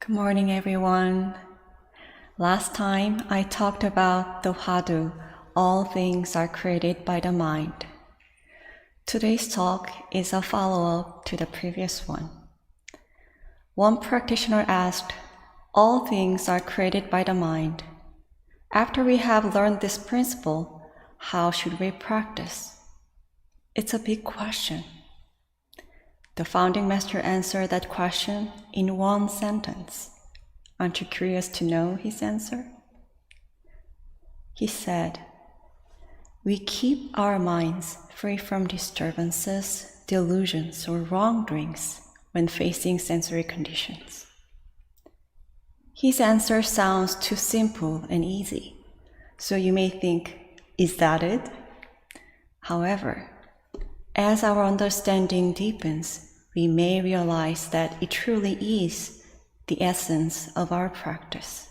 Good morning, everyone. Last time I talked about the Hadu, all things are created by the mind. Today's talk is a follow-up to the previous one. One practitioner asked, all things are created by the mind. After we have learned this principle, how should we practice? It's a big question. The founding master answered that question in one sentence. Aren't you curious to know his answer? He said, we keep our minds free from disturbances, delusions, or wrongdoings when facing sensory conditions. His answer sounds too simple and easy, so you may think, is that it? However, as our understanding deepens, we may realize that it truly is the essence of our practice.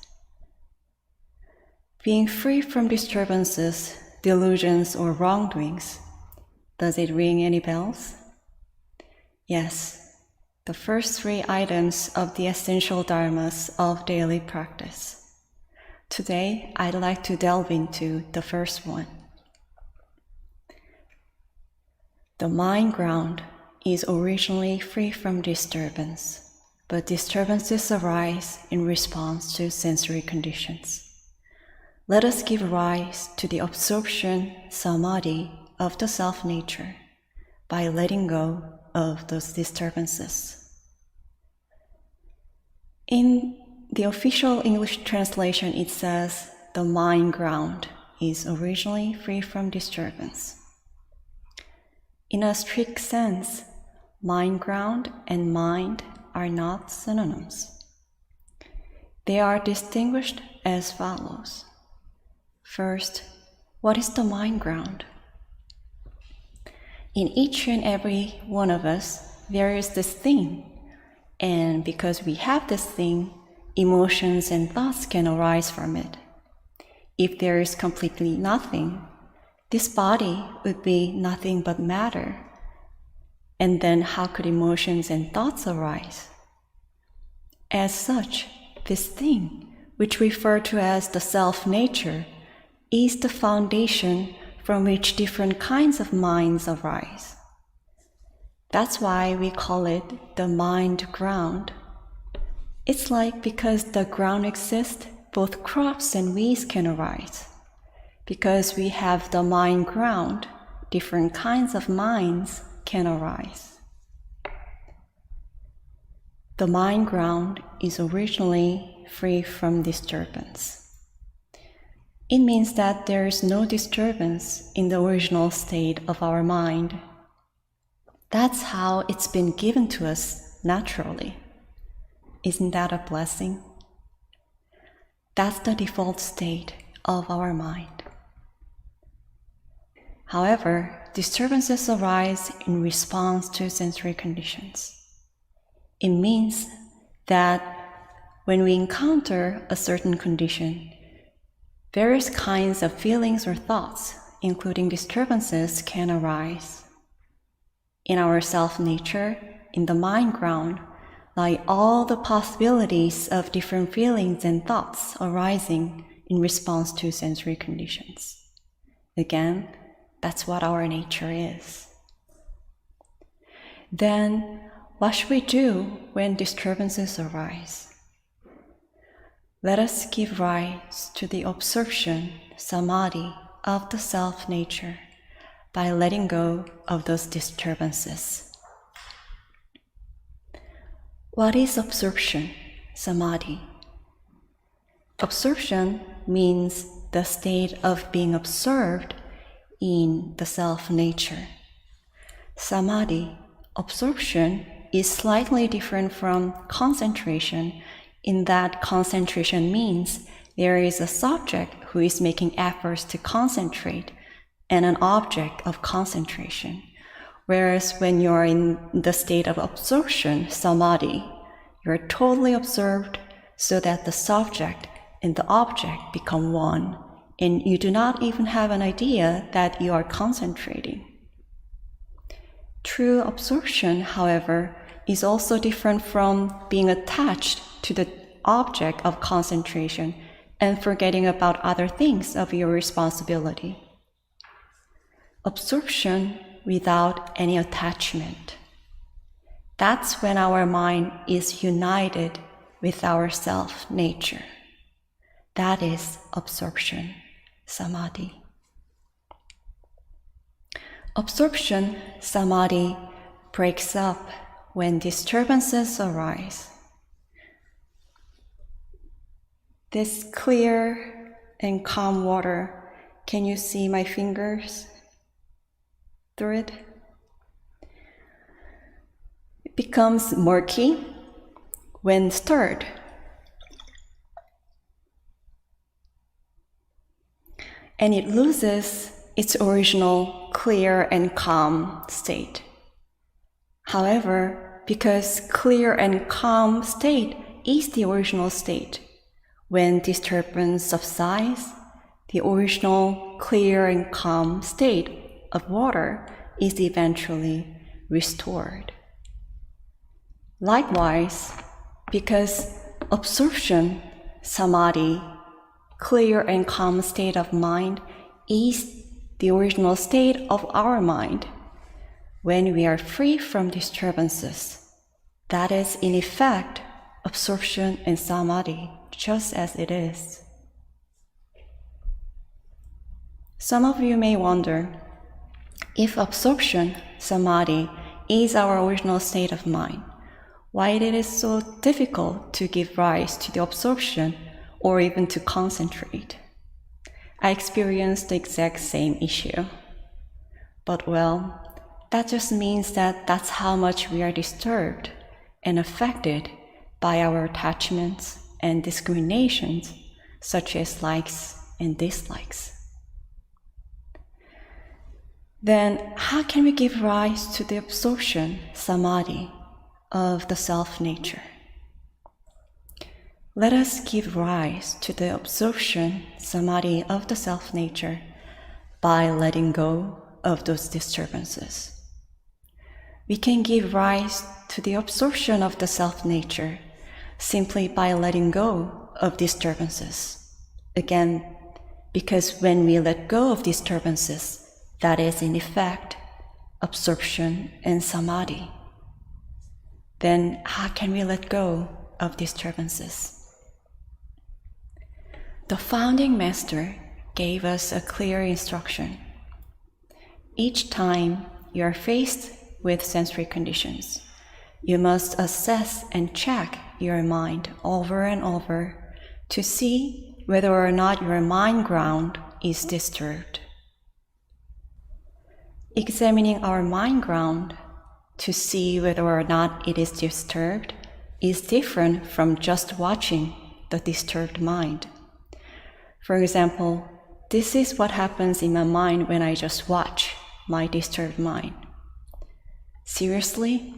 Being free from disturbances, delusions, or wrongdoings, does it ring any bells? Yes, the first three items of the essential dharmas of daily practice. Today, I'd like to delve into the first one. The mind ground is originally free from disturbance, but disturbances arise in response to sensory conditions. Let us give rise to the absorption, samadhi, of the self-nature by letting go of those disturbances. In the official English translation, it says, the mind ground is originally free from disturbance. In a strict sense, mind ground and mind are not synonyms. They are distinguished as follows. First, what is the mind ground? In each and every one of us, there is this thing, and because we have this thing, emotions and thoughts can arise from it. If there is completely nothing, this body would be nothing but matter. And then how could emotions and thoughts arise? As such, this thing, which we refer to as the self-nature, is the foundation from which different kinds of minds arise. That's why we call it the mind ground. It's like because the ground exists, both crops and weeds can arise. Because we have the mind ground, different kinds of minds can arise. The mind ground is originally free from disturbance. It means that there is no disturbance in the original state of our mind. That's how it's been given to us naturally. Isn't that a blessing? That's the default state of our mind. However, disturbances arise in response to sensory conditions. It means that when we encounter a certain condition, various kinds of feelings or thoughts, including disturbances, can arise. In our self-nature, in the mind ground, lie all the possibilities of different feelings and thoughts arising in response to sensory conditions. Again, that's what our nature is. Then, what should we do when disturbances arise? Let us give rise to the absorption, samadhi, of the self-nature by letting go of those disturbances. What is absorption, samadhi? Absorption means the state of being observed in the self-nature. Samadhi, absorption, is slightly different from concentration in that concentration means there is a subject who is making efforts to concentrate and an object of concentration. Whereas when you're in the state of absorption, samadhi, you're totally absorbed so that the subject and the object become one, and you do not even have an idea that you are concentrating. True absorption, however, is also different from being attached to the object of concentration and forgetting about other things of your responsibility. Absorption without any attachment. That's when our mind is united with our self-nature. That is absorption, samadhi. Absorption, samadhi, breaks up when disturbances arise. This clear and calm water, can you see my fingers through it? It becomes murky when stirred. And it loses its original clear and calm state. However, because clear and calm state is the original state, when disturbance subsides, the original clear and calm state of water is eventually restored. Likewise, because absorption, samadhi, clear and calm state of mind is the original state of our mind, when we are free from disturbances, that is in effect absorption and samadhi, just as it is. Some of you may wonder, if absorption, samadhi, is our original state of mind, why it is so difficult to give rise to the absorption or even to concentrate. I experienced the exact same issue. But well, that just means that that's how much we are disturbed and affected by our attachments and discriminations, such as likes and dislikes. Then how can we give rise to the absorption, samadhi, of the self-nature? Let us give rise to the absorption, samadhi of the self-nature by letting go of those disturbances. We can give rise to the absorption of the self-nature simply by letting go of disturbances. Again, because when we let go of disturbances, that is in effect absorption and samadhi. Then how can we let go of disturbances? The founding master gave us a clear instruction. Each time you are faced with sensory conditions, you must assess and check your mind over and over to see whether or not your mind ground is disturbed. Examining our mind ground to see whether or not it is disturbed is different from just watching the disturbed mind. For example, this is what happens in my mind when I just watch my disturbed mind. Seriously?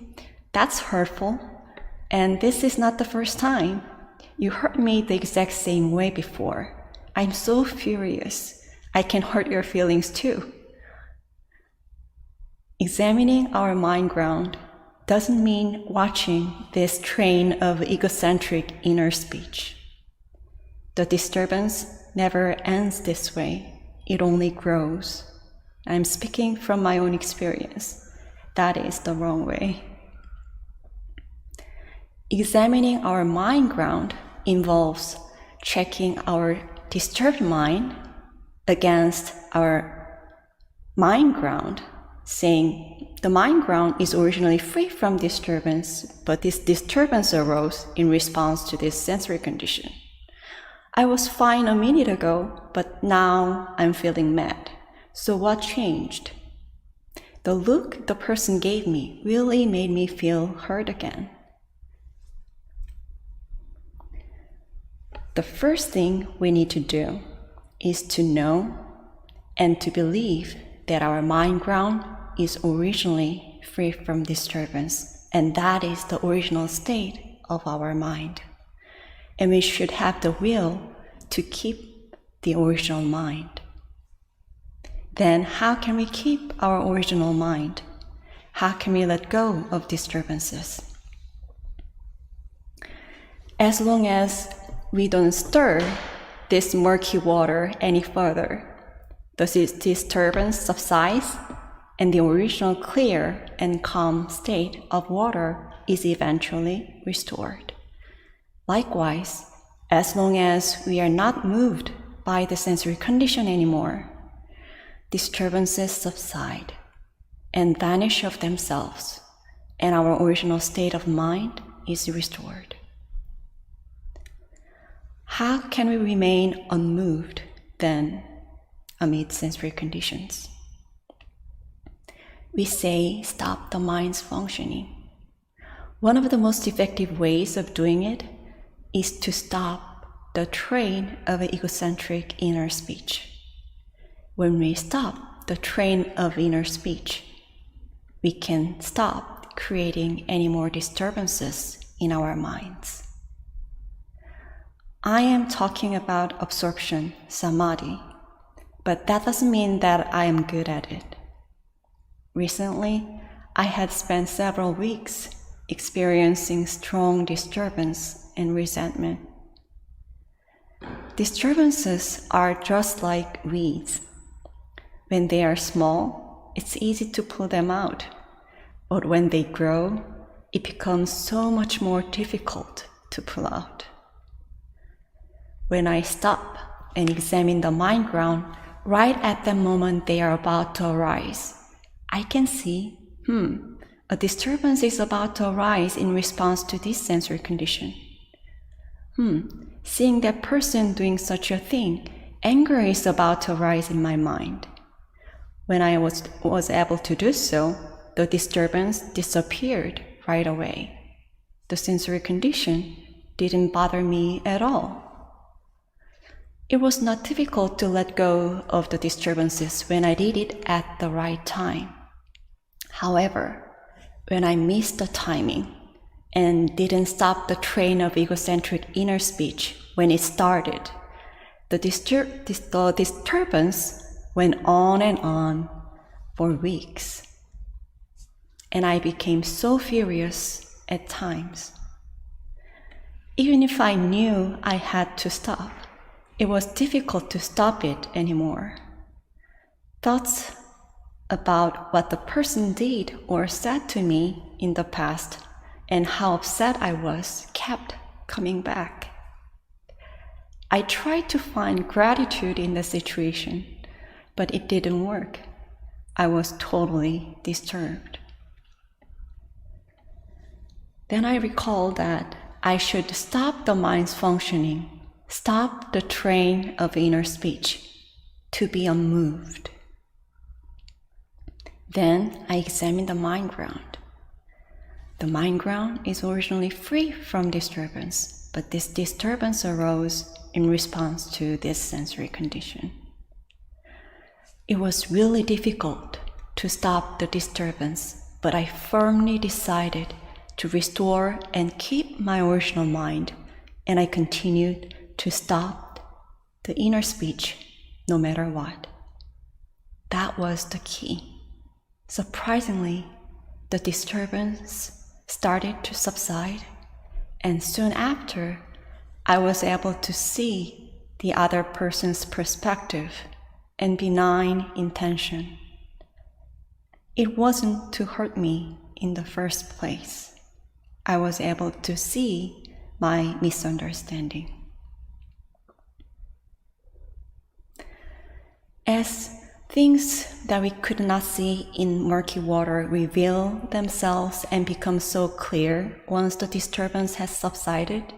That's hurtful. And this is not the first time. You hurt me the exact same way before. I'm so furious. I can hurt your feelings too. Examining our mind ground doesn't mean watching this train of egocentric inner speech. The disturbance never ends this way. It only grows. I'm speaking from my own experience. That is the wrong way. Examining our mind ground involves checking our disturbed mind against our mind ground, saying the mind ground is originally free from disturbance, but this disturbance arose in response to this sensory condition. I was fine a minute ago, but now I'm feeling mad. So what changed? The look the person gave me really made me feel hurt again. The first thing we need to do is to know and to believe that our mind ground is originally free from disturbance, and that is the original state of our mind. And we should have the will to keep the original mind. Then how can we keep our original mind? How can we let go of disturbances? as long as we don't stir this murky water any further, the disturbance subsides and the original clear and calm state of water is eventually restored. Likewise, as long as we are not moved by the sensory condition anymore, disturbances subside and vanish of themselves, and our original state of mind is restored. How can we remain unmoved, then, amid sensory conditions? We say, stop the mind's functioning. One of the most effective ways of doing it is to stop the train of egocentric inner speech. When we stop the train of inner speech, we can stop creating any more disturbances in our minds. I am talking about absorption, samadhi, but that doesn't mean that I am good at it. Recently, I had spent several weeks experiencing strong disturbance and resentment. Disturbances are just like weeds. When they are small, it's easy to pull them out, but when they grow, it becomes so much more difficult to pull out. When I stop and examine the mind ground right at the moment they are about to arise, I can see, a disturbance is about to arise in response to this sensory condition. Seeing that person doing such a thing, anger is about to arise in my mind. When I was able to do so, the disturbance disappeared right away. The sensory condition didn't bother me at all. It was not difficult to let go of the disturbances when I did it at the right time. However, when I missed the timing and didn't stop the train of egocentric inner speech when it started, the disturbance went on and on for weeks. And I became so furious at times. Even if I knew I had to stop, it was difficult to stop it anymore. Thoughts about what the person did or said to me in the past and how upset I was kept coming back. I tried to find gratitude in the situation, but it didn't work. I was totally disturbed. Then I recalled that I should stop the mind's functioning, stop the train of inner speech, to be unmoved. Then I examined the mind ground. The mind ground is originally free from disturbance, but this disturbance arose in response to this sensory condition. It was really difficult to stop the disturbance, but I firmly decided to restore and keep my original mind, and I continued to stop the inner speech no matter what. That was the key. Surprisingly, the disturbance started to subside, and soon after, I was able to see the other person's perspective and benign intention. It wasn't to hurt me in the first place. I was able to see my misunderstanding. As things that we could not see in murky water reveal themselves and become so clear once the disturbance has subsided,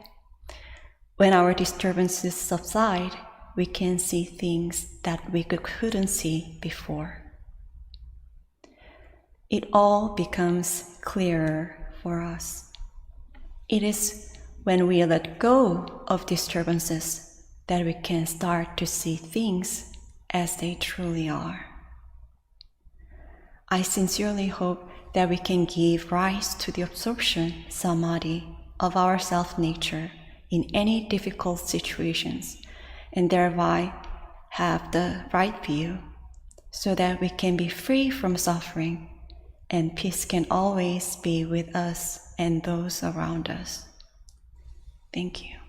when our disturbances subside, we can see things that we couldn't see before. It all becomes clearer for us. It is when we let go of disturbances that we can start to see things as they truly are. I sincerely hope that we can give rise to the absorption, samadhi, of our self-nature in any difficult situations, and thereby have the right view, so that we can be free from suffering, and peace can always be with us and those around us. Thank you.